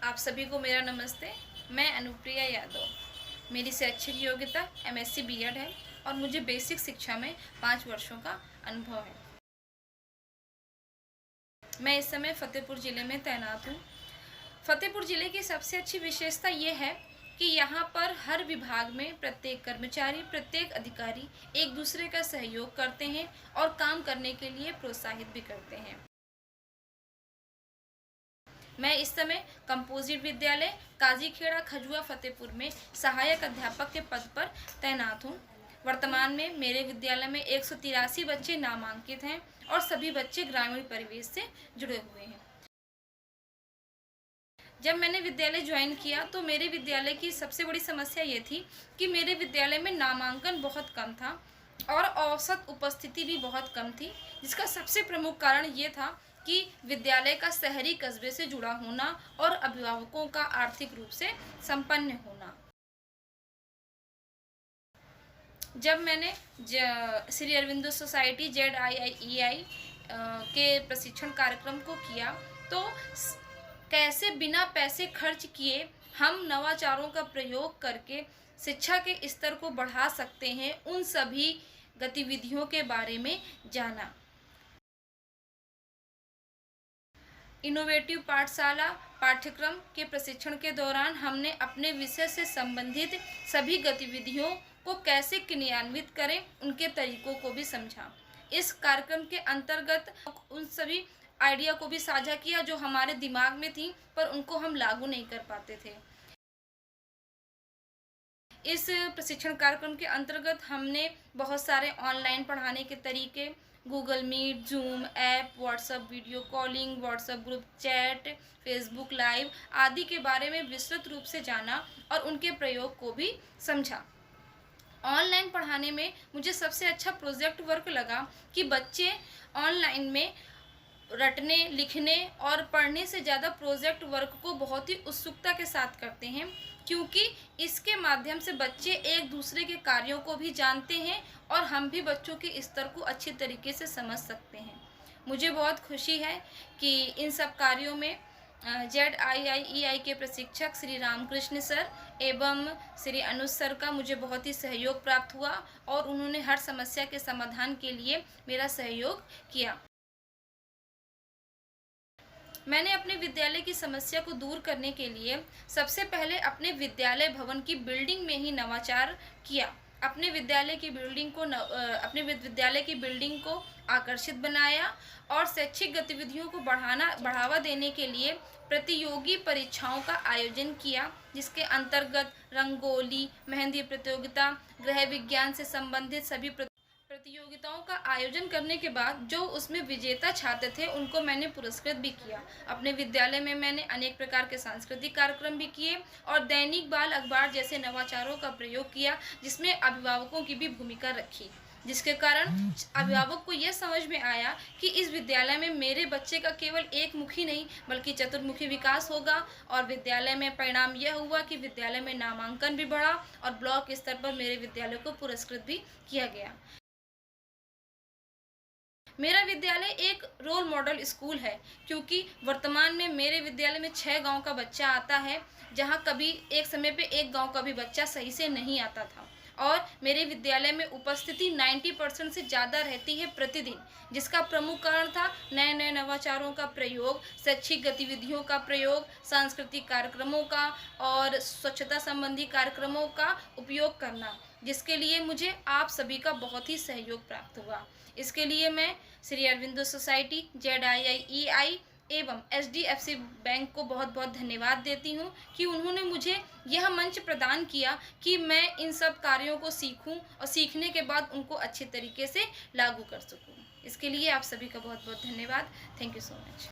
आप सभी को मेरा नमस्ते। मैं अनुप्रिया यादव। मेरी शैक्षिक योग्यता एमएससी बीएड है और मुझे बेसिक शिक्षा में 5 वर्षों का अनुभव है। मैं इस समय फतेहपुर ज़िले में तैनात हूँ। फतेहपुर ज़िले की सबसे अच्छी विशेषता ये है कि यहाँ पर हर विभाग में प्रत्येक कर्मचारी, प्रत्येक अधिकारी एक दूसरे का सहयोग करते हैं और काम करने के लिए प्रोत्साहित भी करते हैं। मैं इस समय कंपोजिट विद्यालय काजीखेड़ा खजुआ फतेहपुर में सहायक अध्यापक के पद पर तैनात हूँ। वर्तमान में मेरे विद्यालय में 183 बच्चे नामांकित हैं और सभी बच्चे ग्रामीण परिवेश से जुड़े हुए हैं। जब मैंने विद्यालय ज्वाइन किया तो मेरे विद्यालय की सबसे बड़ी समस्या ये थी कि मेरे विद्यालय में नामांकन बहुत कम था और औसत उपस्थिति भी बहुत कम थी, जिसका सबसे प्रमुख कारण ये था कि विद्यालय का शहरी कस्बे से जुड़ा होना और अभिभावकों का आर्थिक रूप से संपन्न होना। जब मैंने श्री अरविंदो सोसाइटी ZIIEI के प्रशिक्षण कार्यक्रम को किया तो कैसे बिना पैसे खर्च किए हम नवाचारों का प्रयोग करके शिक्षा के स्तर को बढ़ा सकते हैं, उन सभी गतिविधियों के बारे में जाना। इनोवेटिव पाठशाला पाठ्यक्रम के प्रशिक्षण के दौरान हमने अपने विषय से संबंधित सभी गतिविधियों को कैसे क्रियान्वित करें, उनके तरीकों को भी समझा। इस कार्यक्रम के अंतर्गत उन सभी आइडिया को भी साझा किया जो हमारे दिमाग में थी पर उनको हम लागू नहीं कर पाते थे। इस प्रशिक्षण कार्यक्रम के अंतर्गत हमने बहुत सारे ऑनलाइन पढ़ाने के तरीके, Google Meet, Zoom app, WhatsApp video calling, WhatsApp group chat, Facebook live आदि के बारे में विस्तृत रूप से जाना और उनके प्रयोग को भी समझा। ऑनलाइन पढ़ाने में मुझे सबसे अच्छा प्रोजेक्ट वर्क लगा कि बच्चे ऑनलाइन में रटने, लिखने और पढ़ने से ज़्यादा प्रोजेक्ट वर्क को बहुत ही उत्सुकता के साथ करते हैं, क्योंकि इसके माध्यम से बच्चे एक दूसरे के कार्यों को भी जानते हैं और हम भी बच्चों के स्तर को अच्छी तरीके से समझ सकते हैं। मुझे बहुत खुशी है कि इन सब कार्यों में ZIIEI के प्रशिक्षक श्री रामकृष्ण सर एवं श्री अनुज सर का मुझे बहुत ही सहयोग प्राप्त हुआ और उन्होंने हर समस्या के समाधान के लिए मेरा सहयोग किया। मैंने अपने विद्यालय की समस्या को दूर करने के लिए सबसे पहले अपने विद्यालय भवन की बिल्डिंग में ही नवाचार किया। अपने विद्यालय की बिल्डिंग को आकर्षित बनाया और शैक्षिक गतिविधियों को बढ़ावा देने के लिए प्रतियोगी परीक्षाओं का आयोजन किया, जिसके अंतर्गत रंगोली, मेहंदी प्रतियोगिता, गृह विज्ञान से संबंधित सभी प्रतियोगिताओं का आयोजन करने के बाद जो उसमें विजेता छात्र थे उनको मैंने पुरस्कृत भी किया। अपने विद्यालय में मैंने अनेक प्रकार के सांस्कृतिक कार्यक्रम भी किए और दैनिक बाल अखबार जैसे नवाचारों का प्रयोग किया, जिसमें अभिभावकों की भी भूमिका रखी, जिसके कारण अभिभावक को यह समझ में आया कि इस विद्यालय में मेरे बच्चे का केवल एक मुखी नहीं बल्कि चतुर्मुखी विकास होगा। और विद्यालय में परिणाम यह हुआ कि विद्यालय में नामांकन भी बढ़ा और ब्लॉक स्तर पर मेरे विद्यालय को पुरस्कृत भी किया गया। मेरा विद्यालय एक रोल मॉडल स्कूल है, क्योंकि वर्तमान में मेरे विद्यालय में 6 गांव का बच्चा आता है, जहां कभी एक समय पे एक गांव का भी बच्चा सही से नहीं आता था। और मेरे विद्यालय में उपस्थिति 90% से ज़्यादा रहती है प्रतिदिन, जिसका प्रमुख कारण था नए नए नवाचारों का प्रयोग, शैक्षिक गतिविधियों का प्रयोग, सांस्कृतिक कार्यक्रमों का और स्वच्छता संबंधी कार्यक्रमों का उपयोग करना, जिसके लिए मुझे आप सभी का बहुत ही सहयोग प्राप्त हुआ। इसके लिए मैं श्री अरविंदो सोसाइटी, ZIIEI एवं HDFC बैंक को बहुत बहुत धन्यवाद देती हूँ कि उन्होंने मुझे यह मंच प्रदान किया कि मैं इन सब कार्यों को सीखूं और सीखने के बाद उनको अच्छे तरीके से लागू कर सकूं। इसके लिए आप सभी का बहुत बहुत धन्यवाद। Thank you so much.